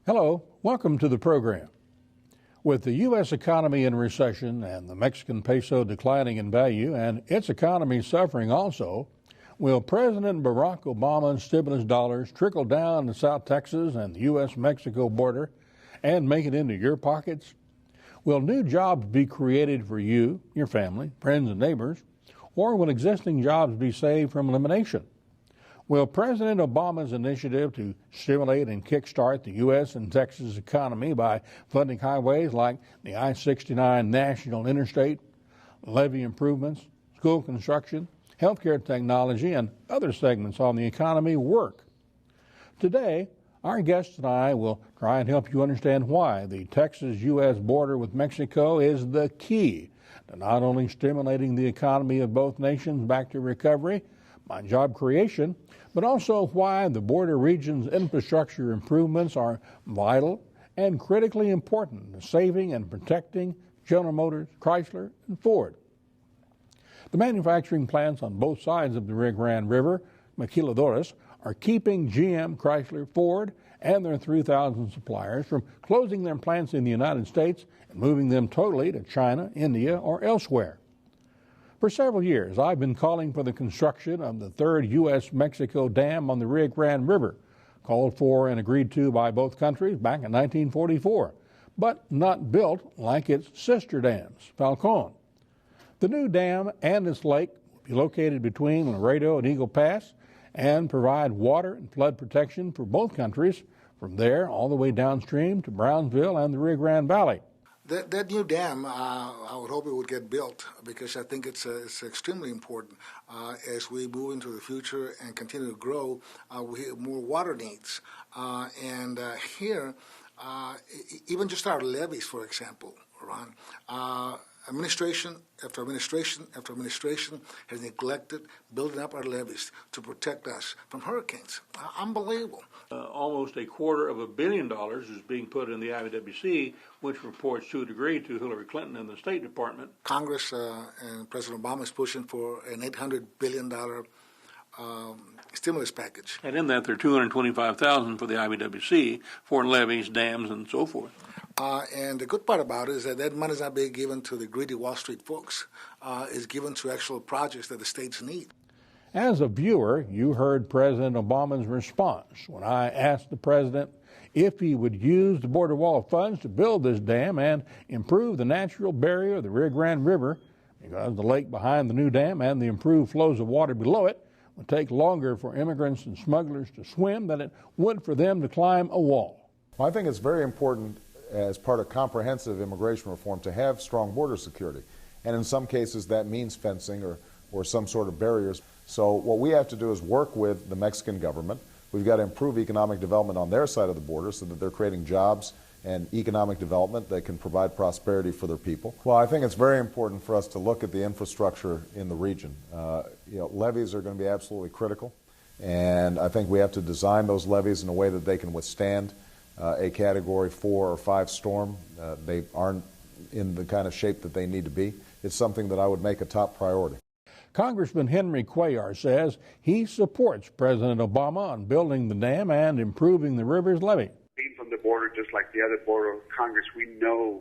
Hello, welcome to the program. With the U.S. economy in recession and the Mexican peso declining in value and its economy suffering also, will President Barack Obama's stimulus dollars trickle down to South Texas and the U.S.-Mexico border and make it into your pockets? Will new jobs be created for you, your family, friends, and neighbors, or will existing jobs be saved from elimination? Will President Obama's initiative to stimulate and kickstart the U.S. and Texas economy by funding highways like the I-69 National Interstate, levee improvements, school construction, healthcare technology, and other segments on the economy work? Today, our guests and I will try and help you understand why the Texas-U.S. border with Mexico is the key to not only stimulating the economy of both nations back to recovery by job creation, but also why the border region's infrastructure improvements are vital and critically important to saving and protecting General Motors, Chrysler, and Ford. The manufacturing plants on both sides of the Rio Grande River, maquiladoras, are keeping GM, Chrysler, Ford, and their 3,000 suppliers from closing their plants in the United States and moving them totally to China, India, or elsewhere. For several years, I've been calling for the construction of the third U.S.-Mexico dam on the Rio Grande River, called for and agreed to by both countries back in 1944, but not built like its sister dams, Falcon. The new dam and its lake will be located between Laredo and Eagle Pass and provide water and flood protection for both countries from there all the way downstream to Brownsville and the Rio Grande Valley. That new dam, I would hope it would get built because I think it's extremely important as we move into the future and continue to grow. We have more water needs. And here, even just our levees, for example, Ron, administration after administration after administration has neglected building up our levees to protect us from hurricanes. Unbelievable. Almost $250 million is being put in the IWC, which reports to a degree to Hillary Clinton and the State Department. Congress and President Obama is pushing for an $800 billion stimulus package. And in that, there are $225,000 for the IWC for levees, dams, and so forth. And the good part about it is that money is not being given to the greedy Wall Street folks. It's given to actual projects that the states need. As a viewer, you heard President Obama's response when I asked the president if he would use the border wall funds to build this dam and improve the natural barrier of the Rio Grande River, because the lake behind the new dam and the improved flows of water below it would take longer for immigrants and smugglers to swim than it would for them to climb a wall. Well, I think it's very important as part of comprehensive immigration reform to have strong border security. And in some cases that means fencing or some sort of barriers. So what we have to do is work with the Mexican government. We've got to improve economic development on their side of the border so that they're creating jobs and economic development that can provide prosperity for their people. Well, I think it's very important for us to look at the infrastructure in the region. Levees are going to be absolutely critical, and I think we have to design those levees in a way that they can withstand a Category 4 or 5 storm. They aren't in the kind of shape that they need to be. It's something that I would make a top priority. Congressman Henry Cuellar says he supports President Obama on building the dam and improving the river's levee. Being from the border, just like the other border of Congress, we know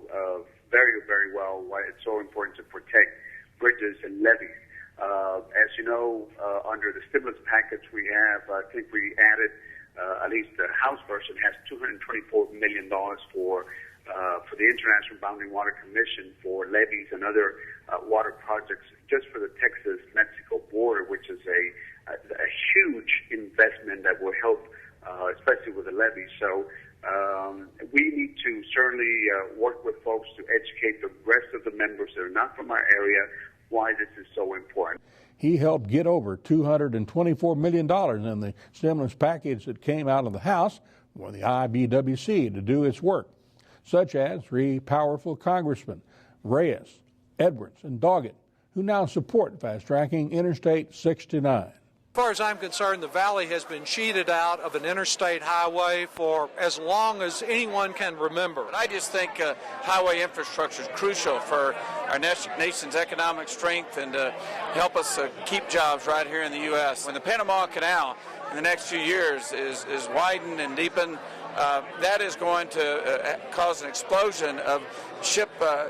very, very well why it's so important to protect bridges and levees. As you know, under the stimulus package we have, I think we added, at least the House version has $224 million for the International Boundary Water Commission for levees and other water projects just for the Texas-Mexico border, which is a huge investment that will help, especially with the levees. So we need to certainly work with folks to educate the rest of the members that are not from our area why this is so important. He helped get over $224 million in the stimulus package that came out of the House for the IBWC to do its work, such as 3 powerful congressmen, Reyes, Edwards, and Doggett, who now support fast-tracking Interstate 69. As far as I'm concerned, the valley has been cheated out of an interstate highway for as long as anyone can remember. I just think highway infrastructure is crucial for our nation's economic strength and to help us keep jobs right here in the U.S. When the Panama Canal in the next few years is widened and deepened, that is going to cause an explosion of ship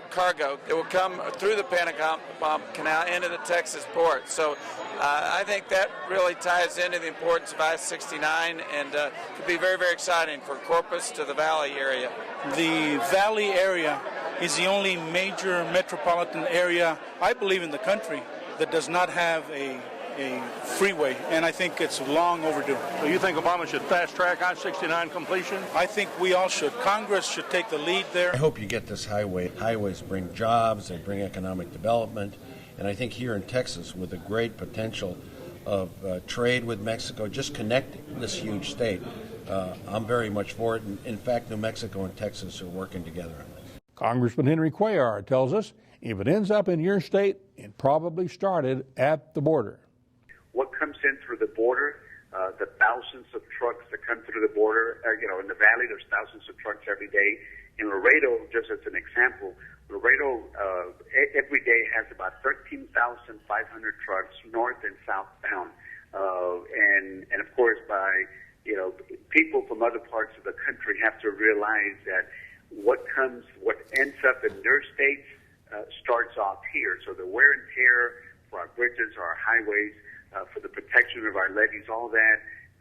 cargo. It will come through the Panama Canal into the Texas port. So I think that really ties into the importance of I-69 and could be very, very exciting for Corpus to the Valley area. The Valley area is the only major metropolitan area, I believe, in the country that does not have a freeway, and I think it's long overdue. So you think Obama should fast-track I-69 completion? I think we all should. Congress should take the lead there. I hope you get this highway. Highways bring jobs, they bring economic development, and I think here in Texas, with the great potential of trade with Mexico, just connecting this huge state, I'm very much for it. And in fact, New Mexico and Texas are working together on this. Congressman Henry Cuellar tells us if it ends up in your state, it probably started at the border. What comes in through the border, the thousands of trucks that come through the border, in the valley, there's thousands of trucks every day. In Laredo, just as an example, Laredo every day has about 13,500 trucks north and southbound. And of course, people from other parts of the country have to realize that what ends up in their states starts off here. So the wear and tear for our bridges, our highways, for the protection of our levees, all that.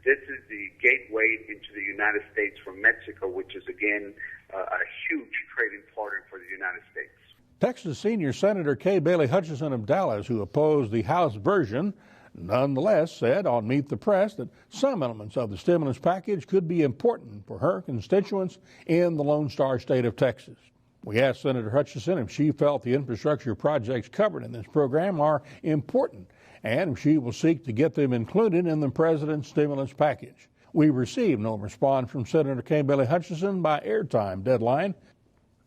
This is the gateway into the United States from Mexico, which is, again, a huge trading partner for the United States. Texas Senior Senator Kay Bailey Hutchison of Dallas, who opposed the House version, nonetheless said on Meet the Press that some elements of the stimulus package could be important for her constituents in the Lone Star State of Texas. We asked Senator Hutchison if she felt the infrastructure projects covered in this program are important and if she will seek to get them included in the president's stimulus package. We received no response from Senator Kay Bailey Hutchison by airtime deadline.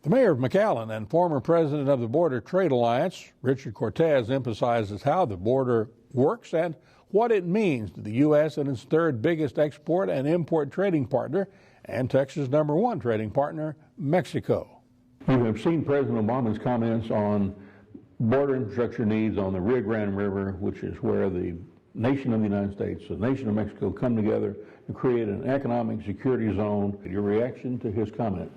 The mayor of McAllen and former president of the Border Trade Alliance, Richard Cortez, emphasizes how the border works and what it means to the U.S. and its third biggest export and import trading partner and Texas' #1 trading partner, Mexico. You have seen President Obama's comments on border infrastructure needs on the Rio Grande River, which is where the nation of the United States, the nation of Mexico come together to create an economic security zone. Your reaction to his comments?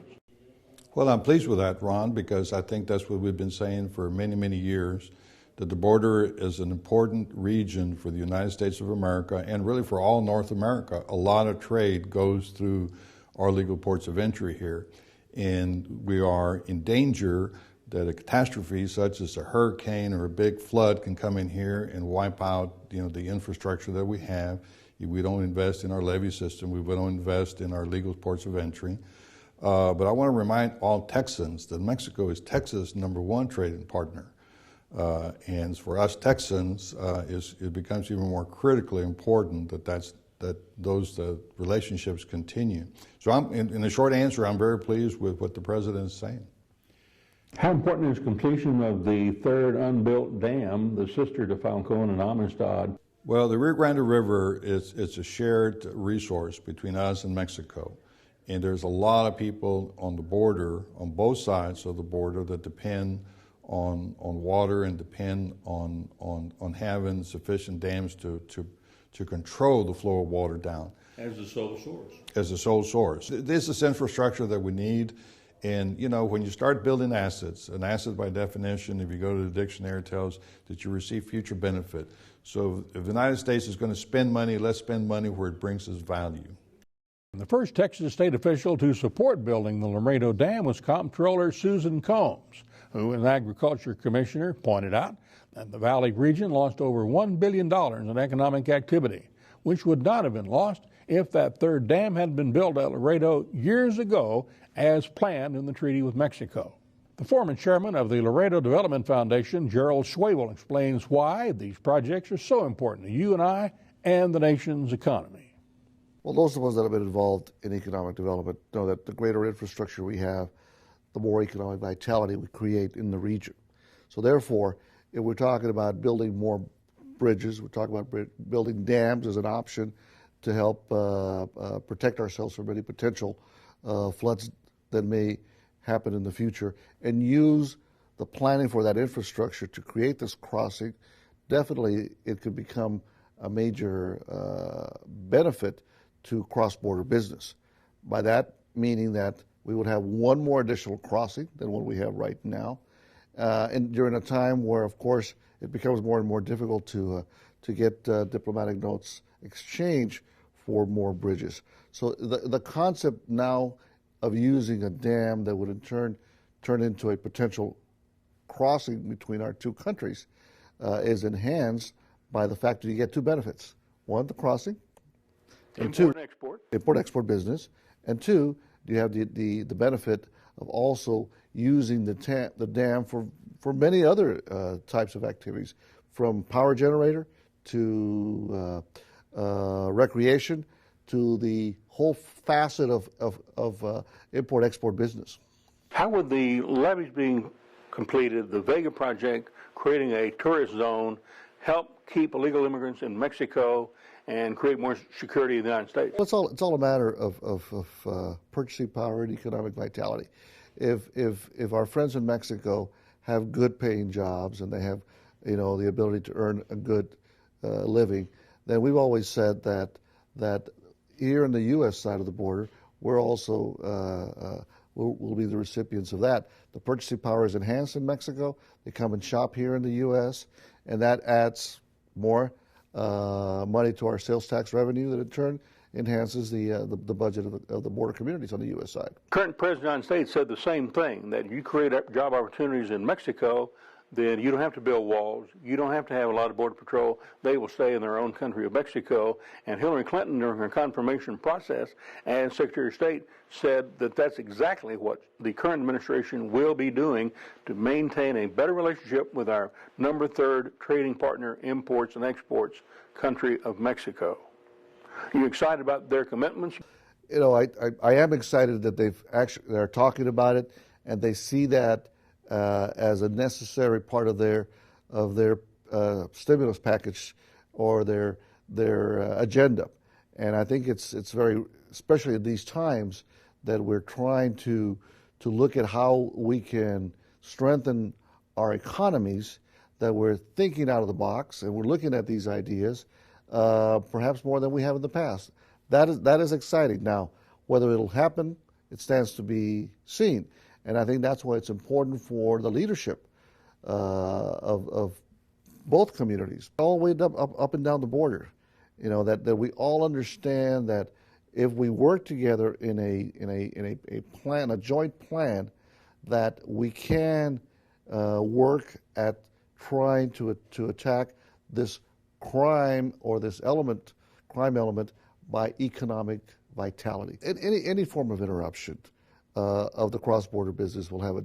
Well, I'm pleased with that, Ron, because I think that's what we've been saying for many, many years, that the border is an important region for the United States of America and really for all North America. A lot of trade goes through our legal ports of entry here, and we are in danger that a catastrophe such as a hurricane or a big flood can come in here and wipe out, the infrastructure that we have. If we don't invest in our levee system, we don't invest in our legal ports of entry. But I want to remind all Texans that Mexico is Texas' #1 trading partner. And for us Texans, it becomes even more critically important that those relationships continue. So in the short answer, I'm very pleased with what the president is saying. How important is completion of the third unbuilt dam, the sister to Falcon and Amistad? Well, the Rio Grande River it's a shared resource between us and Mexico. And there's a lot of people on the border, on both sides of the border, that depend on water and depend on having sufficient dams to control the flow of water down. As the sole source. As the sole source. This is infrastructure that we need. And, when you start building assets, an asset by definition, if you go to the dictionary, tells that you receive future benefit. So if the United States is going to spend money, let's spend money where it brings us value. The first Texas state official to support building the Laredo Dam was Comptroller Susan Combs, who, as Agriculture Commissioner, pointed out that the Valley region lost over $1 billion in economic activity, which would not have been lost if that third dam had been built at Laredo years ago as planned in the treaty with Mexico. The former chairman of the Laredo Development Foundation, Gerald Schwabel, explains why these projects are so important to you and I and the nation's economy. Well, those of us that have been involved in economic development know that the greater infrastructure we have, the more economic vitality we create in the region. So therefore, if we're talking about building more bridges. We talk about building dams as an option to help protect ourselves from any potential floods that may happen in the future, and use the planning for that infrastructure to create this crossing. Definitely it could become a major benefit to cross-border business. By that meaning that we would have one more additional crossing than what we have right now, and during a time where, of course, it becomes more and more difficult to get diplomatic notes exchanged for more bridges. So the concept now of using a dam that would in turn into a potential crossing between our two countries is enhanced by the fact that you get two benefits. One, the crossing, and two, import-export business, and two, you have the benefit of also using the dam for many other types of activities, from power generator to recreation to the whole facet of import-export business. How would the levees being completed, the Vega project, creating a tourist zone, help keep illegal immigrants in Mexico and create more security in the United States? Well, it's all a matter of purchasing power and economic vitality. If our friends in Mexico have good-paying jobs and they have, the ability to earn a good living, then we've always said that here in the U.S. side of the border, we're also will be the recipients of that. The purchasing power is enhanced in Mexico. They come and shop here in the U.S., and that adds more money to our sales tax revenue that in turn enhances the budget of the border communities on the U.S. side. Current President of the United States said the same thing, that if you create job opportunities in Mexico, then you don't have to build walls. You don't have to have a lot of border patrol. They will stay in their own country of Mexico. And Hillary Clinton, during her confirmation process as Secretary of State, said that that's exactly what the current administration will be doing to maintain a better relationship with our number 3rd trading partner, imports and exports, country of Mexico. Are you excited about their commitments? I am excited that they're talking about it, and they see that as a necessary part of their stimulus package or their agenda. And I think it's very, especially at these times, that we're trying to look at how we can strengthen our economies, that we're thinking out of the box and we're looking at these ideas perhaps more than we have in the past. That is exciting. Now, whether it'll happen, it stands to be seen. And I think that's why it's important for the leadership of both communities, all the way up and down the border, that we all understand that if we work together in a plan, a joint plan, that we can work at trying to attack this crime or this crime element by economic vitality. Any form of interruption of the cross-border business will have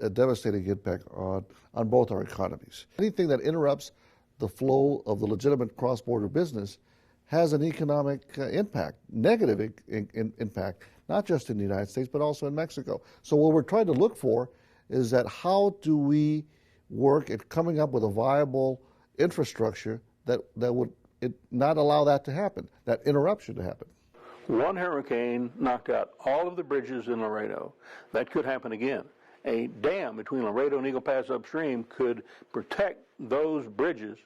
a devastating impact on both our economies. Anything that interrupts the flow of the legitimate cross-border business has an economic impact, negative impact, not just in the United States, but also in Mexico. So what we're trying to look for is that how do we work at coming up with a viable infrastructure that would not allow that to happen, that interruption to happen. One hurricane knocked out all of the bridges in Laredo. That could happen again. A dam between Laredo and Eagle Pass upstream could protect those bridges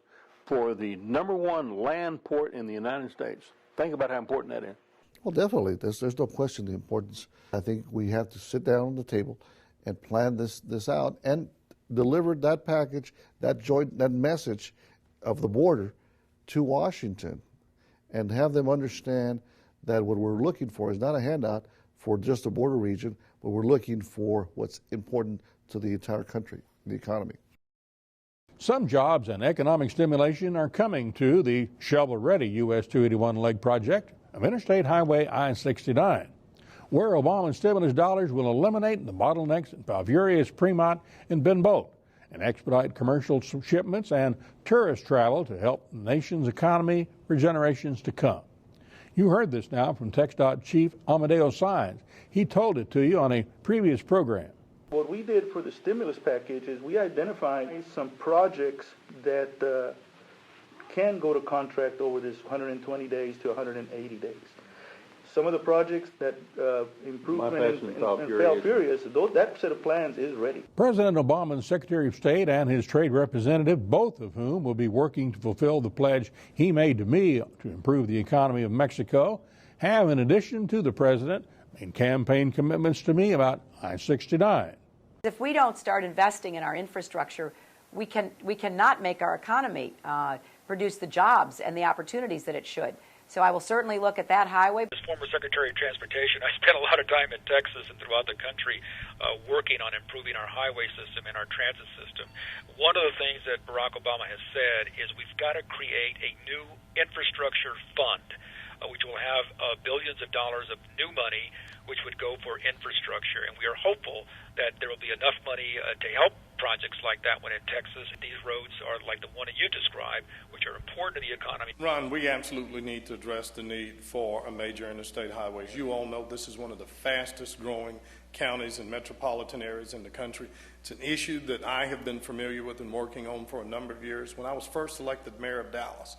for the number 1 land port in the United States. Think about how important that is. Well, definitely. There's no question the importance. I think we have to sit down on the table and plan this out and deliver that package, that message of the border to Washington, and have them understand that what we're looking for is not a handout for just a border region, but we're looking for what's important to the entire country, the economy. Some jobs and economic stimulation are coming to the shovel-ready U.S. 281 leg project of Interstate Highway I-69, where Obama's stimulus dollars will eliminate the bottlenecks in Valverius, Fremont, and Ben Bolt, and expedite commercial shipments and tourist travel to help the nation's economy for generations to come. You heard this now from TxDOT Chief Amadeo Saenz. He told it to you on a previous program. What we did for the stimulus package is we identified some projects that can go to contract over this 120 days to 180 days. Some of the projects that improvement and fail furious, that set of plans is ready. President Obama's Secretary of State and his trade representative, both of whom will be working to fulfill the pledge he made to me to improve the economy of Mexico, have, in addition to the president, made campaign commitments to me about I-69. If we don't start investing in our infrastructure, we cannot make our economy produce the jobs and the opportunities that it should. So I will certainly look at that highway. As former Secretary of Transportation, I spent a lot of time in Texas and throughout the country working on improving our highway system and our transit system. One of the things that Barack Obama has said is we've got to create a new infrastructure fund, which will have billions of dollars of new money, which would go for infrastructure. And we are hopeful that there will be enough money to help projects like that one in Texas. These roads are like the one that you described, which are important to the economy. Ron, we absolutely need to address the need for a major interstate highway. As you all know, this is one of the fastest growing counties and metropolitan areas in the country. It's an issue that I have been familiar with and working on for a number of years. When I was first elected mayor of Dallas,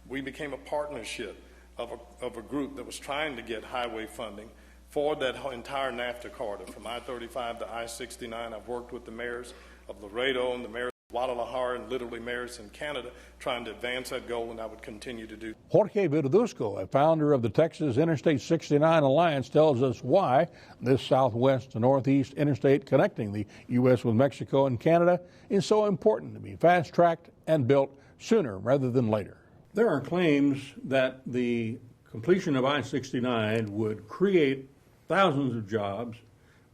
we became a partnership of a group that was trying to get highway funding for that entire NAFTA corridor, from I-35 to I-69. I've worked with the mayors of Laredo and the mayors of Guadalajara and literally mayors in Canada trying to advance that goal, and I would continue to do. Jorge Verduzco, a founder of the Texas Interstate 69 Alliance, tells us why this southwest to northeast interstate connecting the U.S. with Mexico and Canada is so important to be fast-tracked and built sooner rather than later. There are claims that the completion of I-69 would create thousands of jobs,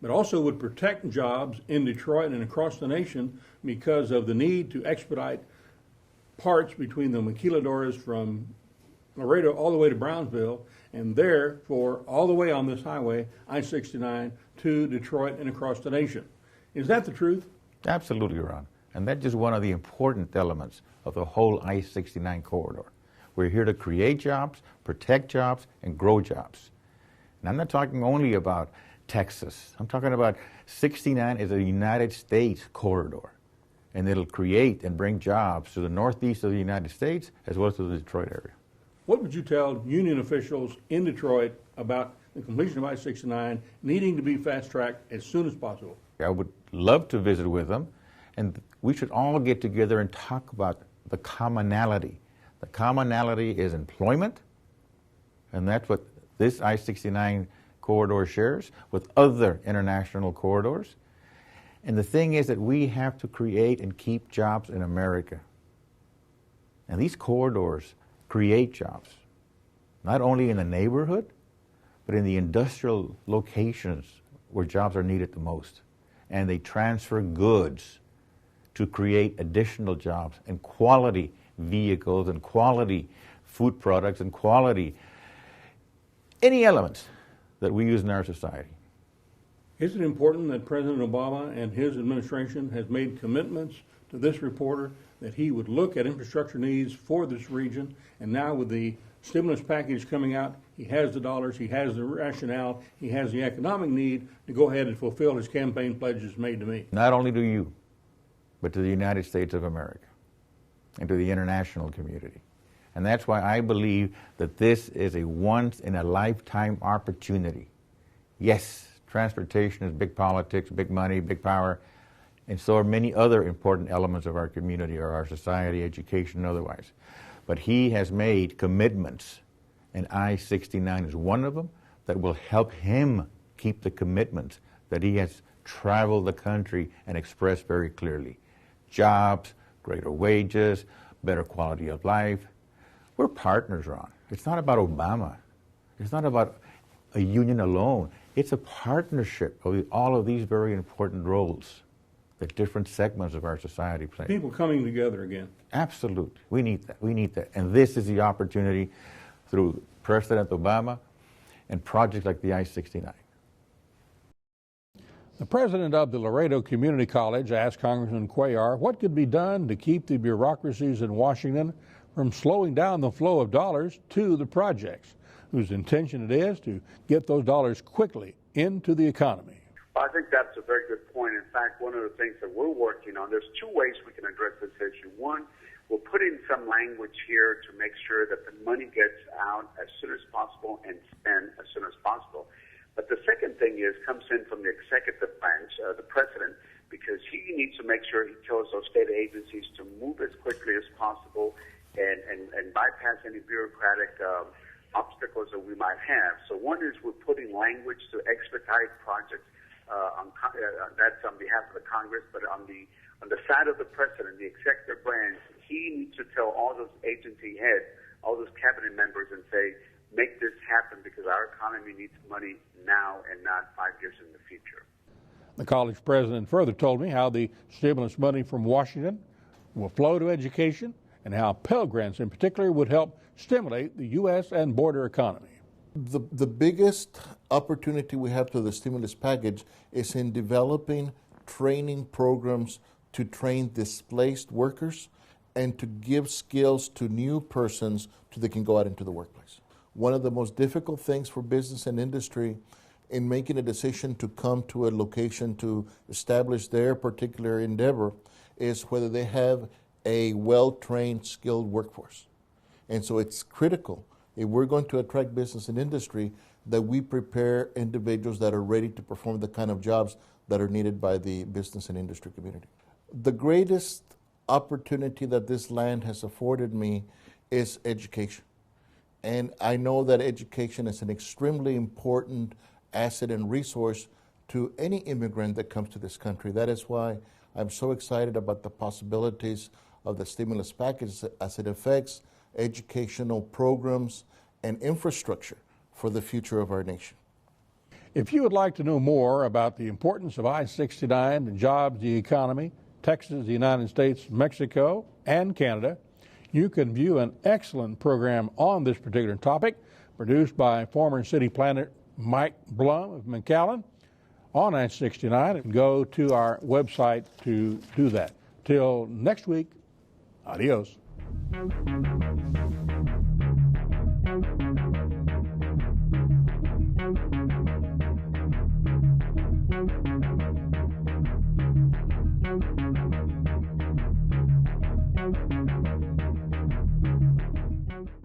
but also would protect jobs in Detroit and across the nation because of the need to expedite parts between the maquiladoras from Laredo all the way to Brownsville, and therefore all the way on this highway, I-69, to Detroit and across the nation. Is that the truth? Absolutely, Ron. And that's just one of the important elements of the whole I-69 corridor. We're here to create jobs, protect jobs, and grow jobs. And I'm not talking only about Texas. I'm talking about 69 is a United States corridor, and it'll create and bring jobs to the northeast of the United States as well as to the Detroit area. What would you tell union officials in Detroit about the completion of I-69 needing to be fast-tracked as soon as possible? I would love to visit with them, and we should all get together and talk about the commonality. The commonality is employment, and that's what this I-69 corridor shares with other international corridors. And the thing is that we have to create and keep jobs in America. And these corridors create jobs, not only in the neighborhood, but in the industrial locations where jobs are needed the most. And they transfer goods to create additional jobs and quality vehicles and quality food products and quality any elements that we use in our society. Is it important that President Obama and his administration has made commitments to this reporter that he would look at infrastructure needs for this region, and now with the stimulus package coming out, he has the dollars, he has the rationale, he has the economic need to go ahead and fulfill his campaign pledges made to me? Not only to you, but to the United States of America and to the international community. And that's why I believe that this is a once-in-a-lifetime opportunity. Yes, transportation is big politics, big money, big power, and so are many other important elements of our community or our society, education, and otherwise. But he has made commitments, and I-69 is one of them, that will help him keep the commitments that he has traveled the country and expressed very clearly. Jobs, greater wages, better quality of life. We're partners, Ron. It's not about Obama. It's not about a union alone. It's a partnership of all of these very important roles that different segments of our society play. People coming together again. Absolutely. We need that. We need that. And this is the opportunity through President Obama and projects like the I-69. The president of the Laredo Community College asked Congressman Cuellar what could be done to keep the bureaucracies in Washington from slowing down the flow of dollars to the projects, whose intention it is to get those dollars quickly into the economy. I think that's a very good point. In fact, one of the things that we're working on, there's two ways we can address this issue. One, we're putting some language here to make sure that the money gets out as soon as possible and spent as soon as possible. But the second thing comes in from the executive branch, the president, because he needs to make sure he tells those state agencies to move as quickly as possible and bypass any bureaucratic obstacles that we might have. So one is we're putting language to expedite projects. That's on behalf of the Congress, but on the side of the president, the executive branch, he needs to tell all those agency heads, all those cabinet members, and say, make this happen because our economy needs money now and not 5 years in the future. The college president further told me how the stimulus money from Washington will flow to education and how Pell Grants in particular would help stimulate the U.S. and border economy. The biggest opportunity we have through the stimulus package is in developing training programs to train displaced workers and to give skills to new persons so they can go out into the workplace. One of the most difficult things for business and industry in making a decision to come to a location to establish their particular endeavor is whether they have a well-trained, skilled workforce. And so it's critical, if we're going to attract business and industry, that we prepare individuals that are ready to perform the kind of jobs that are needed by the business and industry community. The greatest opportunity that this land has afforded me is education. And I know that education is an extremely important asset and resource to any immigrant that comes to this country. That is why I'm so excited about the possibilities of the stimulus package as it affects educational programs and infrastructure for the future of our nation. If you would like to know more about the importance of I-69, the jobs, the economy, Texas, the United States, Mexico, and Canada, you can view an excellent program on this particular topic produced by former city planner Mike Blum of McAllen on I-69, and go to our website to do that. Till next week, adios.